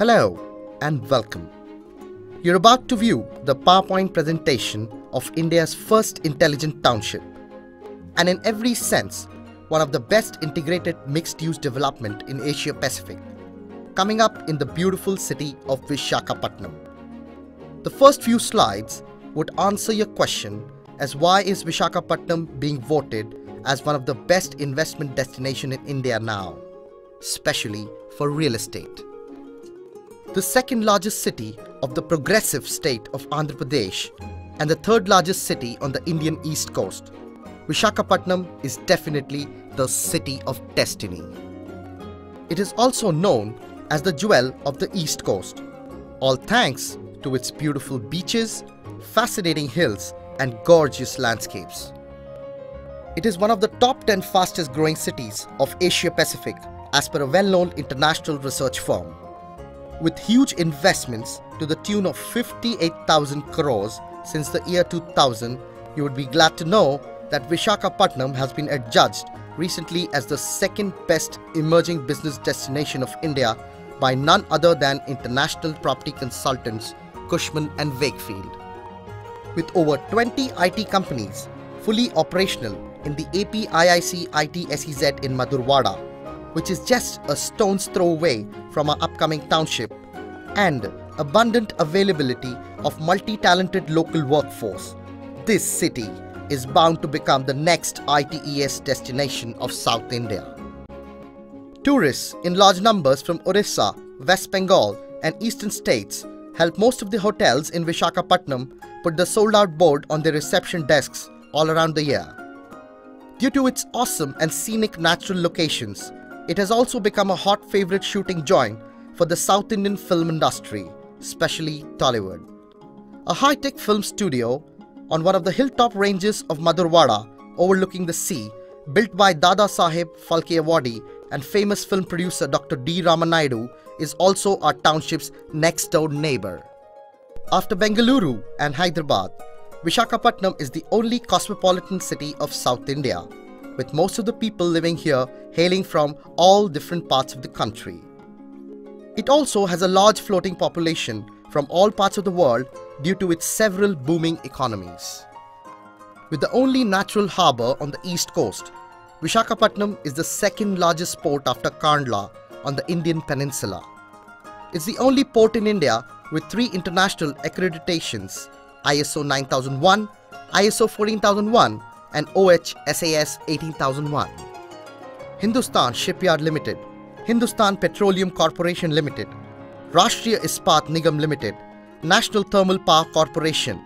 Hello and welcome. You're about to view the PowerPoint presentation of India's first intelligent township, and in every sense, one of the best integrated mixed-use development in Asia Pacific, coming up in the beautiful city of Vishakapatnam. The first few slides would answer your question as why is Vishakapatnam being voted as one of the best investment destinations in India now, especially for real estate. The second largest city of the progressive state of Andhra Pradesh and the third largest city on the Indian East Coast, Vishakapatnam is definitely the city of destiny. It is also known as the jewel of the East Coast, all thanks to its beautiful beaches, fascinating hills and gorgeous landscapes. It is one of the top 10 fastest growing cities of Asia Pacific as per a well-known international research firm. With huge investments to the tune of 58,000 crores since the year 2000, you would be glad to know that Vishakapatnam has been adjudged recently as the second best emerging business destination of India by none other than international property consultants Cushman & Wakefield. With over 20 IT companies fully operational in the APIIC IT SEZ in Madurwada, which is just a stone's throw away from our upcoming township, and abundant availability of multi-talented local workforce, this city is bound to become the next ITES destination of South India. Tourists in large numbers from Orissa, West Bengal and eastern states help most of the hotels in Vishakapatnam put the sold-out board on their reception desks all around the year. Due to its awesome and scenic natural locations, it has also become a hot favorite shooting joint for the South Indian film industry, especially Tollywood. A high-tech film studio on one of the hilltop ranges of Madurwada overlooking the sea, built by Dada Saheb Phalke Awardee and famous film producer Dr. D. Ramanaidu, is also our township's next-door neighbor. After Bengaluru and Hyderabad, Vishakapatnam is the only cosmopolitan city of South India, with most of the people living here hailing from all different parts of the country. It also has a large floating population from all parts of the world due to its several booming economies. With the only natural harbour on the east coast, Vishakapatnam is the second largest port after Kandla on the Indian peninsula. It's the only port in India with 3 international accreditations: ISO 9001, ISO 14001 and OHSAS 18001. Hindustan Shipyard Limited, Hindustan Petroleum Corporation Limited, Rashtriya Ispat Nigam Limited, National Thermal Power Corporation,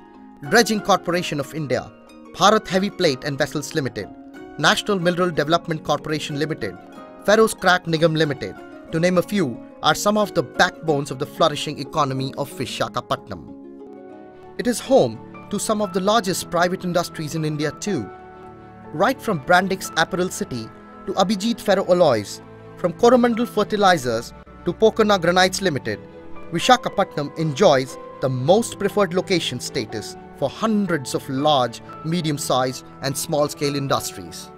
Dredging Corporation of India, Bharat Heavy Plate and Vessels Limited, National Mineral Development Corporation Limited, Ferroscrap Nigam Limited, to name a few, are some of the backbones of the flourishing economy of Vishakapatnam. It is home to some of the largest private industries in India too. Right from Brandix Apparel City to Abhijit Ferroalloys, from Coromandel Fertilizers to Pokarna Granites Limited, Vishakapatnam enjoys the most preferred location status for hundreds of large, medium-sized and small-scale industries.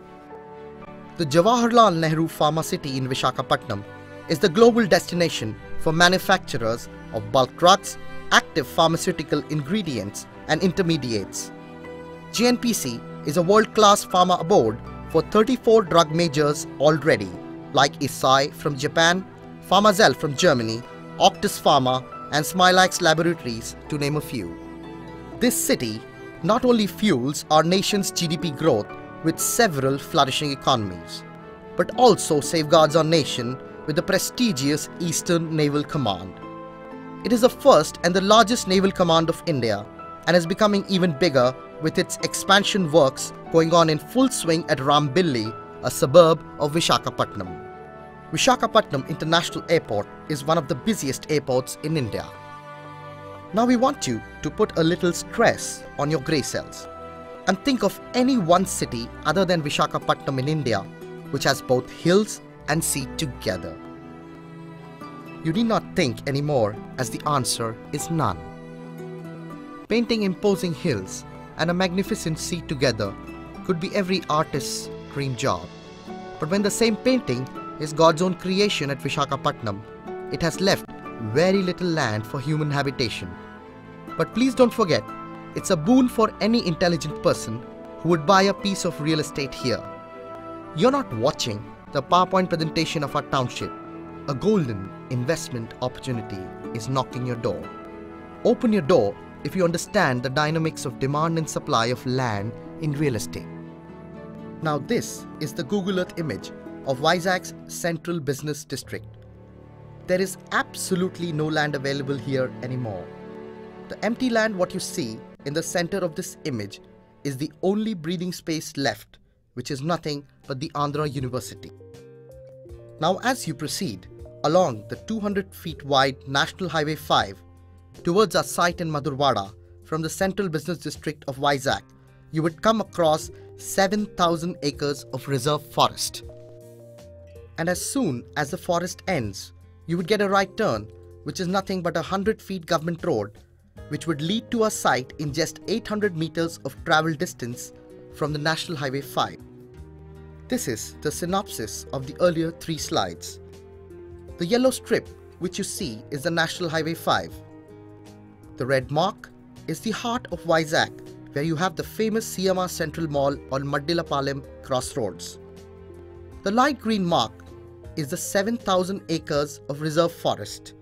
The Jawaharlal Nehru Pharma City in Vishakapatnam is the global destination for manufacturers of bulk drugs, active pharmaceutical ingredients and intermediates. JNPC is a world-class pharma abode for 34 drug majors already, like Eisai from Japan, Pharmazel from Germany, Octus Pharma and Smilax Laboratories, to name a few. This city not only fuels our nation's GDP growth with several flourishing economies, but also safeguards our nation with the prestigious Eastern Naval Command. It is the first and the largest naval command of India and is becoming even bigger with its expansion works going on in full swing at Rambilli, a suburb of Vishakapatnam. Vishakapatnam International Airport is one of the busiest airports in India. Now we want you to put a little stress on your grey cells and think of any one city other than Vishakapatnam in India which has both hills and sea together. You need not think anymore, as the answer is none. Painting imposing hills and a magnificent sea together could be every artist's dream job. But when the same painting is God's own creation at Vishakapatnam, it has left very little land for human habitation. But please don't forget, it's a boon for any intelligent person who would buy a piece of real estate here. You're not watching the PowerPoint presentation of our township. A golden investment opportunity is knocking your door. Open your door if you understand the dynamics of demand and supply of land in real estate. Now this is the Google Earth image of Vizag's Central Business District. There is absolutely no land available here anymore. The empty land what you see in the center of this image is the only breathing space left, which is nothing but the Andhra University. Now as you proceed along the 200 feet wide National Highway 5 towards our site in Madurwada from the Central Business District of Vizag, you would come across 7,000 acres of reserve forest. And as soon as the forest ends, you would get a right turn, which is nothing but a 100 feet government road, which would lead to a site in just 800 meters of travel distance from the National Highway 5. This is the synopsis of the earlier 3 slides. The yellow strip which you see is the National Highway 5. The red mark is the heart of Vizag, where you have the famous CMR Central Mall on Maddilapalam Crossroads. The light green mark is the 7,000 acres of reserve forest.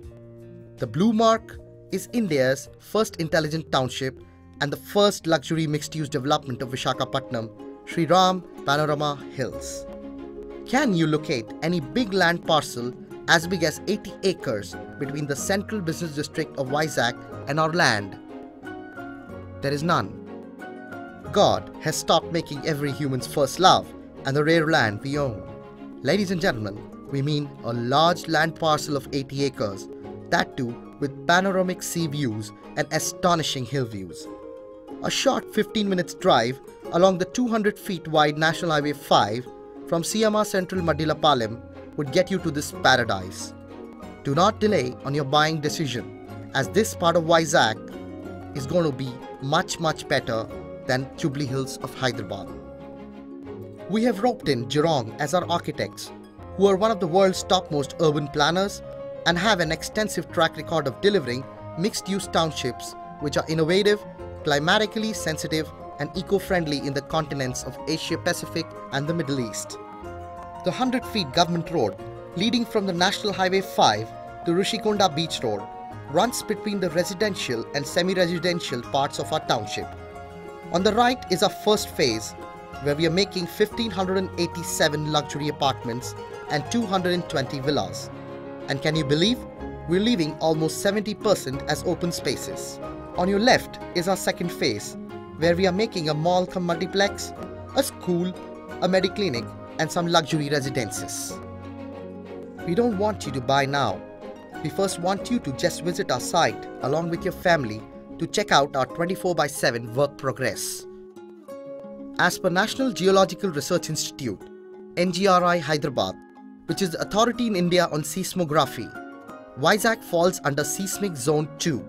The blue mark is India's first intelligent township and the first luxury mixed-use development of Vishakapatnam, Shriram Panorama Hills. Can you locate any big land parcel as big as 80 acres between the Central Business District of Vizag and our land? There is none. God has stopped making every human's first love and the rare land we own. Ladies and gentlemen, we mean a large land parcel of 80 acres, that too with panoramic sea views and astonishing hill views. A short 15 minutes drive along the 200 feet wide National Highway 5 from CMR Central Maddilapalam would get you to this paradise. Do not delay on your buying decision, as this part of Vizag is going to be much better than Jubilee Hills of Hyderabad. We have roped in Geelong as our architects, who are one of the world's topmost urban planners and have an extensive track record of delivering mixed-use townships which are innovative, climatically sensitive and eco-friendly in the continents of Asia Pacific and the Middle East. The 100 feet government road leading from the National Highway 5 to Rishikonda Beach Road runs between the residential and semi-residential parts of our township. On the right is our first phase, where we are making 1,587 luxury apartments and 220 villas. And can you believe? We're leaving almost 70% as open spaces. On your left is our second phase, where we are making a mall cum multiplex, a school, a mediclinic and some luxury residences. We don't want you to buy now. We first want you to just visit our site along with your family to check out our 24/7 work progress. As per National Geological Research Institute, NGRI Hyderabad, which is the authority in India on seismography, Vizag falls under Seismic Zone 2.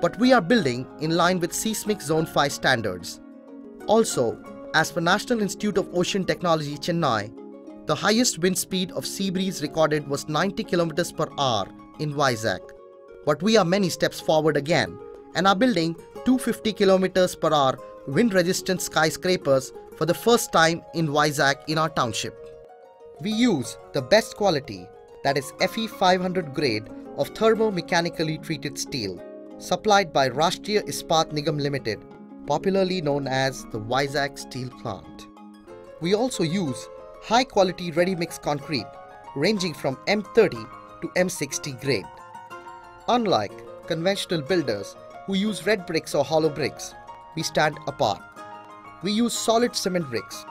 But we are building in line with Seismic Zone 5 standards. Also, as per National Institute of Ocean Technology, Chennai, the highest wind speed of sea breeze recorded was 90 km per hour in Vizag. But we are many steps forward again and are building 250 km per hour wind-resistant skyscrapers for the first time in Vizag in our township. We use the best quality, that is FE 500 grade of thermomechanically treated steel, supplied by Rashtriya Ispat Nigam Limited, popularly known as the Vizag Steel Plant. We also use high-quality ready-mix concrete ranging from M30 to M60 grade. Unlike conventional builders who use red bricks or hollow bricks, we stand apart. We use solid cement bricks.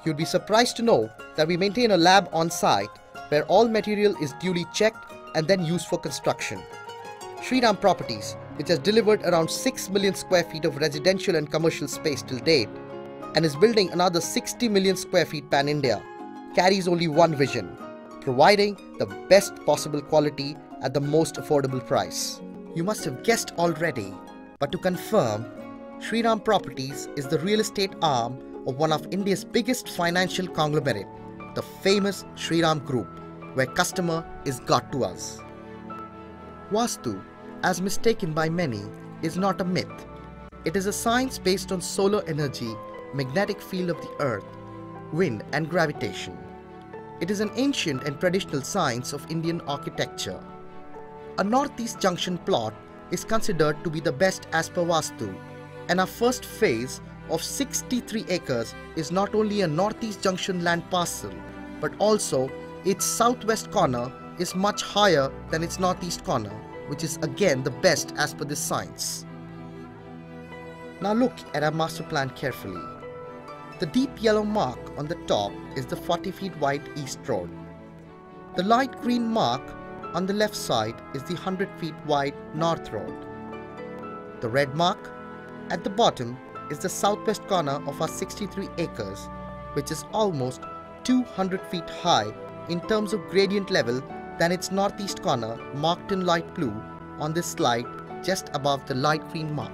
You'd be surprised to know that we maintain a lab on site where all material is duly checked and then used for construction. Shriram Properties, which has delivered around 6 million square feet of residential and commercial space till date and is building another 60 million square feet pan-India, carries only one vision: providing the best possible quality at the most affordable price. You must have guessed already, but to confirm, Shriram Properties is the real estate arm of one of India's biggest financial conglomerate, the famous Shriram Group, where customer is God to us. Vastu, as mistaken by many, is not a myth. It is a science based on solar energy, magnetic field of the earth, wind and gravitation. It is an ancient and traditional science of Indian architecture. A northeast junction plot is considered to be the best as per Vastu, and our first phase of 63 acres is not only a northeast junction land parcel, but also its southwest corner is much higher than its northeast corner, which is again the best as per this science. Now look at our master plan carefully. The deep yellow mark on the top is the 40 feet wide East Road. The light green mark on the left side is the 100 feet wide North Road. The red mark at the bottom is the southwest corner of our 63 acres, which is almost 200 feet high in terms of gradient level than its northeast corner, marked in light blue on this slide just above the light green mark.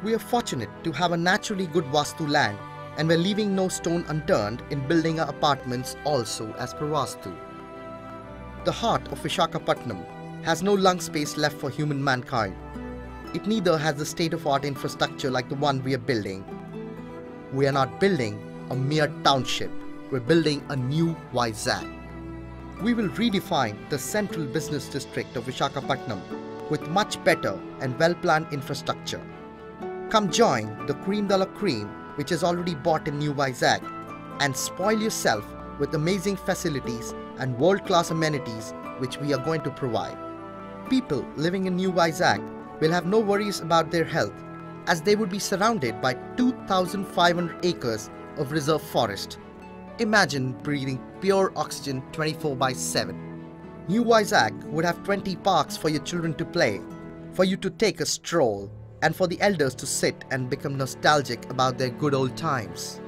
We are fortunate to have a naturally good Vastu land, and we're leaving no stone unturned in building our apartments also as per Vastu. The heart of Vishakapatnam has no lung space left for human mankind. It neither has the state-of-art infrastructure like the one we are building. We are not building a mere township, we're building a new Vizag. We will redefine the central business district of Vishakapatnam with much better and well-planned infrastructure. Come join the cream de la cream which is already bought in New Vizag, and spoil yourself with amazing facilities and world-class amenities which we are going to provide. People living in New Vizag will have no worries about their health, as they would be surrounded by 2,500 acres of reserve forest. Imagine breathing pure oxygen 24/7. New Vizag would have 20 parks for your children to play, for you to take a stroll, and for the elders to sit and become nostalgic about their good old times.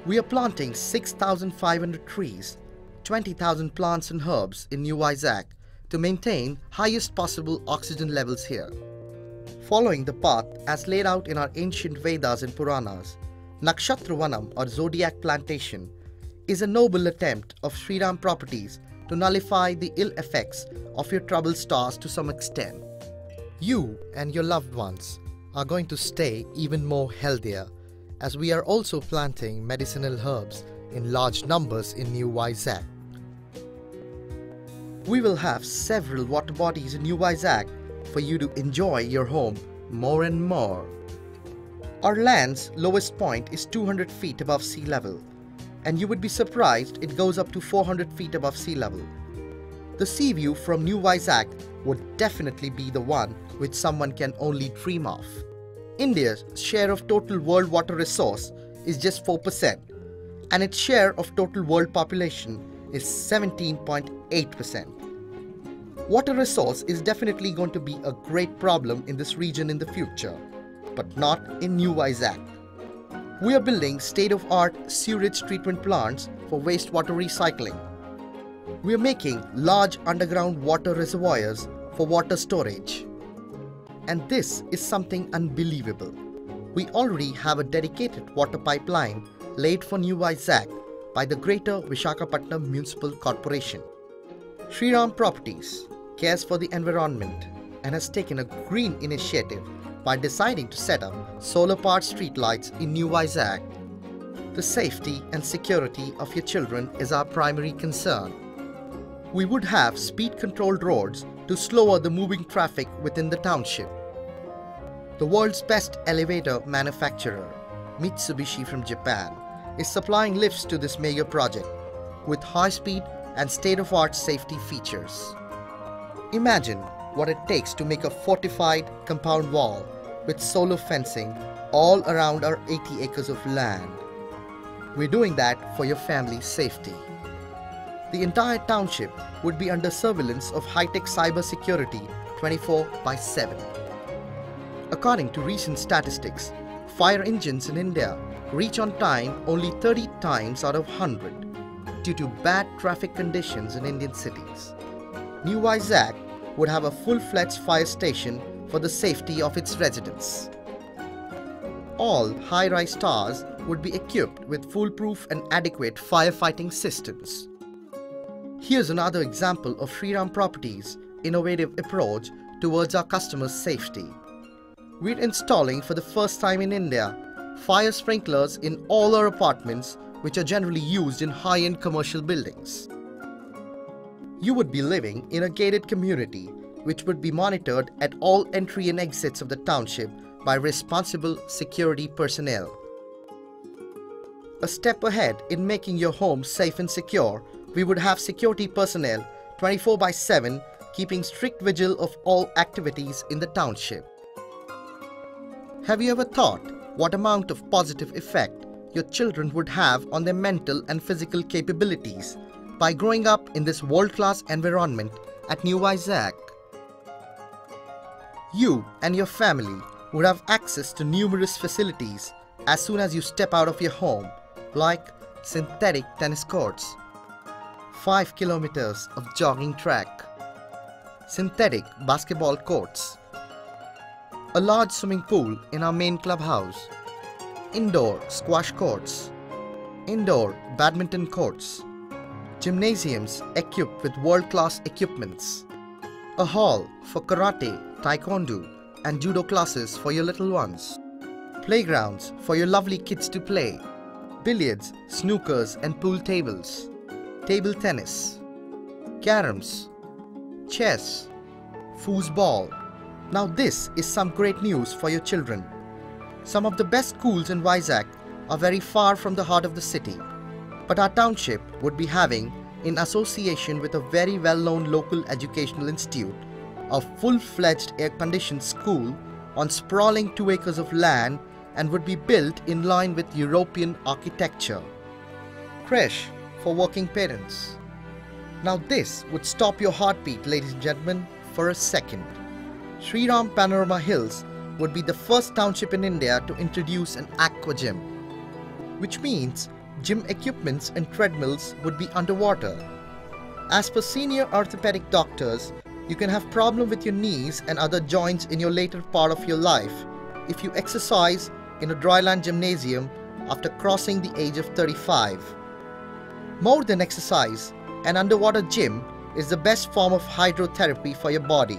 We are planting 6,500 trees, 20,000 plants and herbs in New Vizag to maintain highest possible oxygen levels here. Following the path as laid out in our ancient Vedas and Puranas, Nakshatra Vanam or Zodiac Plantation is a noble attempt of Shriram Properties to nullify the ill effects of your troubled stars to some extent. You and your loved ones are going to stay even more healthier, as we are also planting medicinal herbs in large numbers in New Vizag. We will have several water bodies in New Vizag for you to enjoy your home more and more. Our land's lowest point is 200 feet above sea level, and you would be surprised it goes up to 400 feet above sea level. The sea view from New Vizag would definitely be the one which someone can only dream of. India's share of total world water resource is just 4%, and its share of total world population is 17.8%. Water resource is definitely going to be a great problem in this region in the future, but not in New Vizag. We are building state-of-art sewage treatment plants for wastewater recycling. We are making large underground water reservoirs for water storage. And this is something unbelievable. We already have a dedicated water pipeline laid for New Vizag by the Greater Vishakapatnam Municipal Corporation. Shriram Properties cares for the environment and has taken a green initiative by deciding to set up solar-powered streetlights in New Vizag. The safety and security of your children is our primary concern. We would have speed-controlled roads to slower the moving traffic within the township. The world's best elevator manufacturer, Mitsubishi from Japan, is supplying lifts to this mega project with high-speed and state-of-art safety features. Imagine what it takes to make a fortified compound wall with solar fencing all around our 80 acres of land. We're doing that for your family's safety. The entire township would be under surveillance of high-tech cyber security 24/7. According to recent statistics, fire engines in India reach on time only 30 times out of 100 due to bad traffic conditions in Indian cities. New Vizag would have a full-fledged fire station for the safety of its residents. All high-rise towers would be equipped with foolproof and adequate firefighting systems. Here's another example of Shriram Properties innovative approach towards our customers' safety. We're installing for the first time in India fire sprinklers in all our apartments, which are generally used in high-end commercial buildings. You would be living in a gated community which would be monitored at all entry and exits of the township by responsible security personnel. A step ahead in making your home safe and secure, we would have security personnel 24/7 keeping strict vigil of all activities in the township. Have you ever thought what amount of positive effect your children would have on their mental and physical capabilities by growing up in this world-class environment at New Vizag? You and your family would have access to numerous facilities as soon as you step out of your home, like synthetic tennis courts, 5 kilometers of jogging track, synthetic basketball courts, a large swimming pool in our main clubhouse, indoor squash courts, indoor badminton courts, gymnasiums equipped with world-class equipments, a hall for karate, taekwondo and judo classes for your little ones, playgrounds for your lovely kids to play, billiards, snookers and pool tables, table tennis, caroms, chess, foosball. Now this is some great news for your children. Some of the best schools in Vizag are very far from the heart of the city, but our township would be having, in association with a very well-known local educational institute, a full-fledged air-conditioned school on sprawling 2 acres of land and would be built in line with European architecture. Creche for working parents. Now this would stop your heartbeat, ladies and gentlemen, for a second. Shriram Panorama Hills would be the first township in India to introduce an aqua gym, which means gym equipments and treadmills would be underwater. As per senior orthopedic doctors, you can have problem with your knees and other joints in your later part of your life if you exercise in a dryland gymnasium after crossing the age of 35. More than exercise, an underwater gym is the best form of hydrotherapy for your body.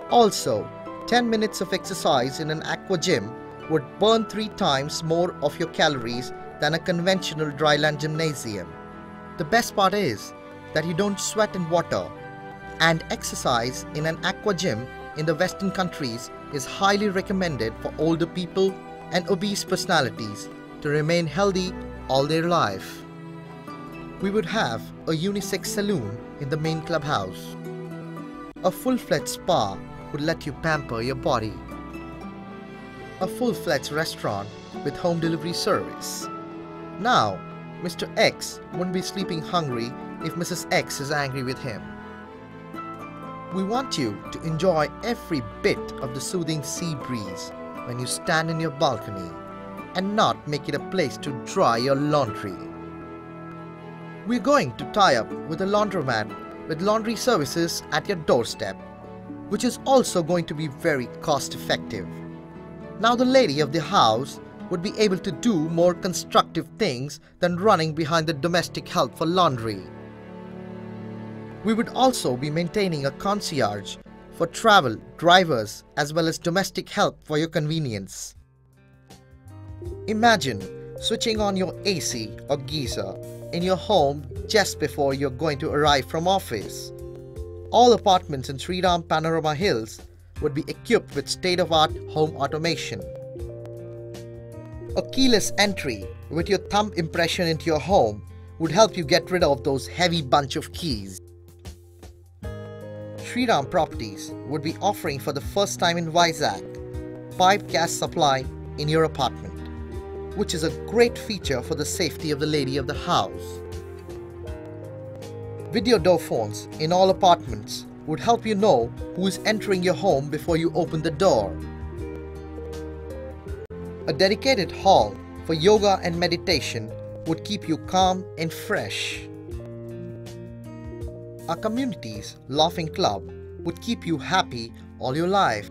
Also, 10 minutes of exercise in an aqua gym would burn 3 times more of your calories than a conventional dryland gymnasium. The best part is that you don't sweat in water, and exercise in an aqua gym in the Western countries is highly recommended for older people and obese personalities to remain healthy all their life. We would have a unisex saloon in the main clubhouse. A full-fledged spa would let you pamper your body. A full-fledged restaurant with home delivery service. Now, Mr. X wouldn't be sleeping hungry if Mrs. X is angry with him. We want you to enjoy every bit of the soothing sea breeze when you stand in your balcony and not make it a place to dry your laundry. We're going to tie up with a laundromat with laundry services at your doorstep, which is also going to be very cost-effective. Now the lady of the house would be able to do more constructive things than running behind the domestic help for laundry. We would also be maintaining a concierge for travel, drivers as well as domestic help for your convenience. Imagine switching on your AC or geyser in your home just before you're going to arrive from office. All apartments in Shriram Panorama Hills would be equipped with state-of-the-art home automation. A keyless entry with your thumb impression into your home would help you get rid of those heavy bunch of keys. Shriram Properties would be offering for the first time in Vizag piped gas supply in your apartment, which is a great feature for the safety of the lady of the house. Video door phones in all apartments would help you know who is entering your home before you open the door. A dedicated hall for yoga and meditation would keep you calm and fresh. Our community's laughing club would keep you happy all your life.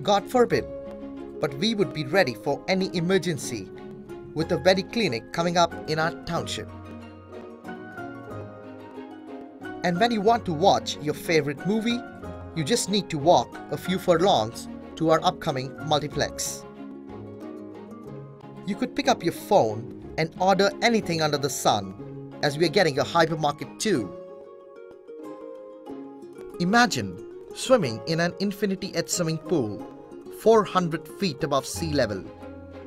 God forbid, but we would be ready for any emergency with a vet clinic coming up in our township. And when you want to watch your favorite movie, you just need to walk a few furlongs to our upcoming multiplex. You could pick up your phone and order anything under the sun, as we are getting a hypermarket too. Imagine swimming in an infinity-edge swimming pool 400 feet above sea level,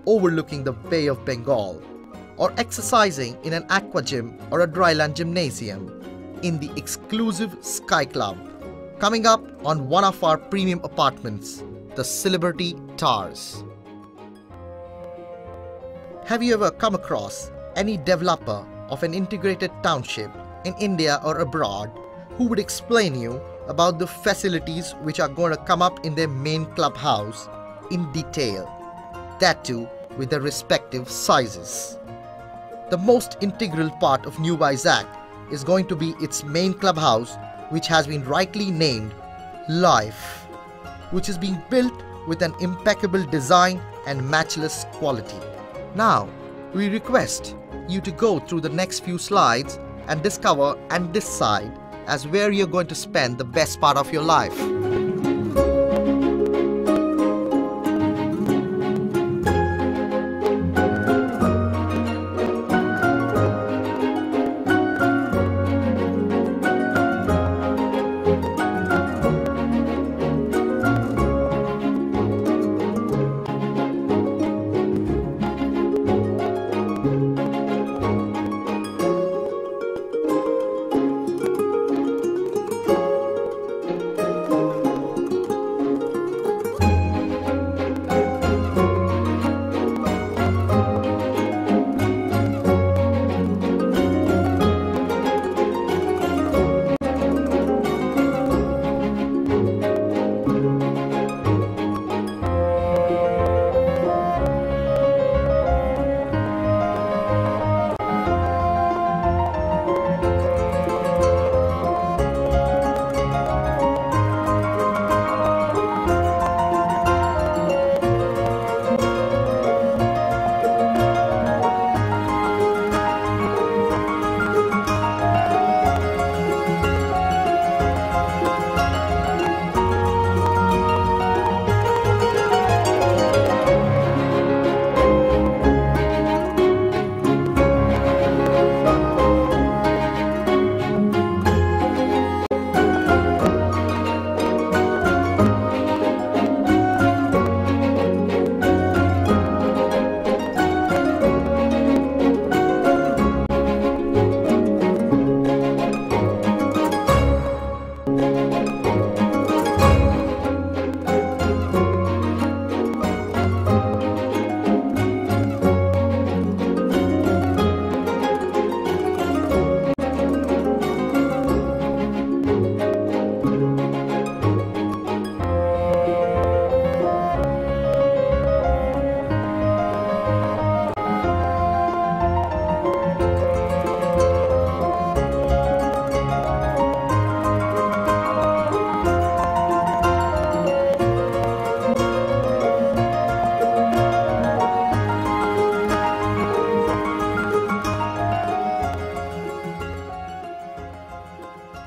overlooking the Bay of Bengal, or exercising in an aqua gym or a dryland gymnasium in the exclusive Sky Club, coming up on one of our premium apartments, the Celebrity Towers. Have you ever come across any developer of an integrated township in India or abroad who would explain you about the facilities which are going to come up in their main clubhouse in detail, that too with their respective sizes? The most integral part of New Vizag is going to be its main clubhouse, which has been rightly named Life, which is being built with an impeccable design and matchless quality. Now, we request you to go through the next few slides and discover and decide as where you're going to spend the best part of your life.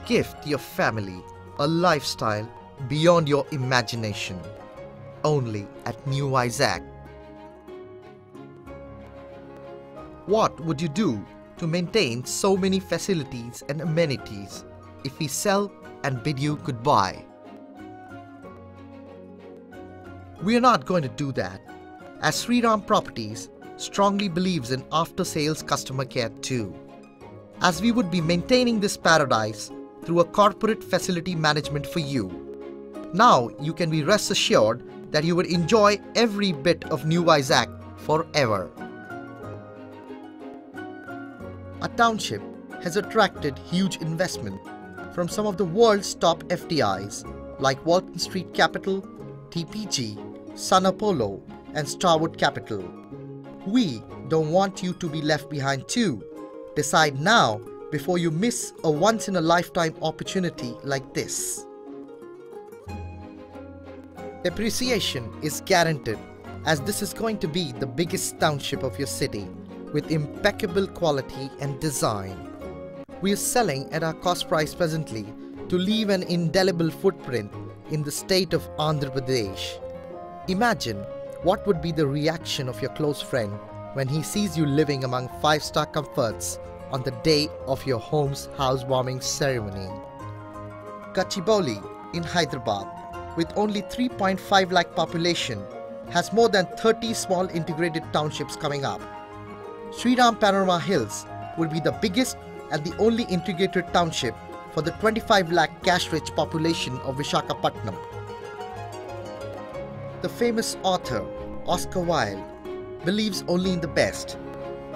Gift your family a lifestyle beyond your imagination, only at New Vizag. What would you do to maintain so many facilities and amenities if we sell and bid you goodbye? We are not going to do that, as Shriram Properties strongly believes in after-sales customer care too, as we would be maintaining this paradise through a corporate facility management for you. Now you can be rest assured that you will enjoy every bit of New Vizag forever. Our township has attracted huge investment from some of the world's top FDIs like Walton Street Capital, TPG, Sun Apollo and Starwood Capital. We don't want you to be left behind too. Decide now before you miss a once-in-a-lifetime opportunity like this. Appreciation is guaranteed, as this is going to be the biggest township of your city with impeccable quality and design. We are selling at our cost price presently to leave an indelible footprint in the state of Andhra Pradesh. Imagine what would be the reaction of your close friend when he sees you living among 5-star comforts on the day of your home's housewarming ceremony. Gachibowli in Hyderabad, with only 3.5 lakh population, has more than 30 small integrated townships coming up. Shriram Panorama Hills will be the biggest and the only integrated township for the 25 lakh cash-rich population of Vishakapatnam. The famous author Oscar Wilde believes only in the best,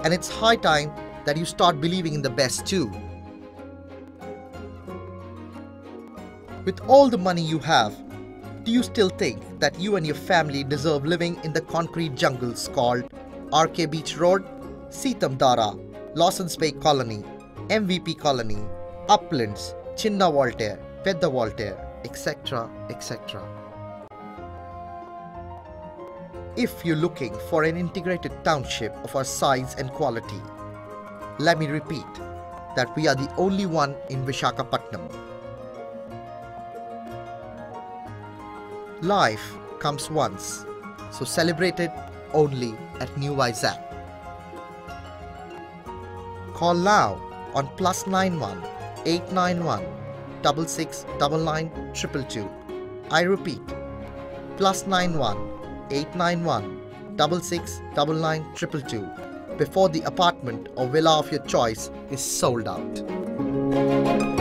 and it's high time that you start believing in the best too. With all the money you have, do you still think that you and your family deserve living in the concrete jungles called RK Beach Road, Seetham Dara, Lawson's Bay Colony, MVP Colony, Uplands, Chinna Voltaire, Pedda Voltaire, etc., etc.? If you're looking for an integrated township of our size and quality, let me repeat that we are the only one in Vishakapatnam. Life comes once, so celebrate it only at New Vizag. Call now on +91 891 6699 222. I repeat, +91 891 6699 222 before the apartment or villa of your choice is sold out.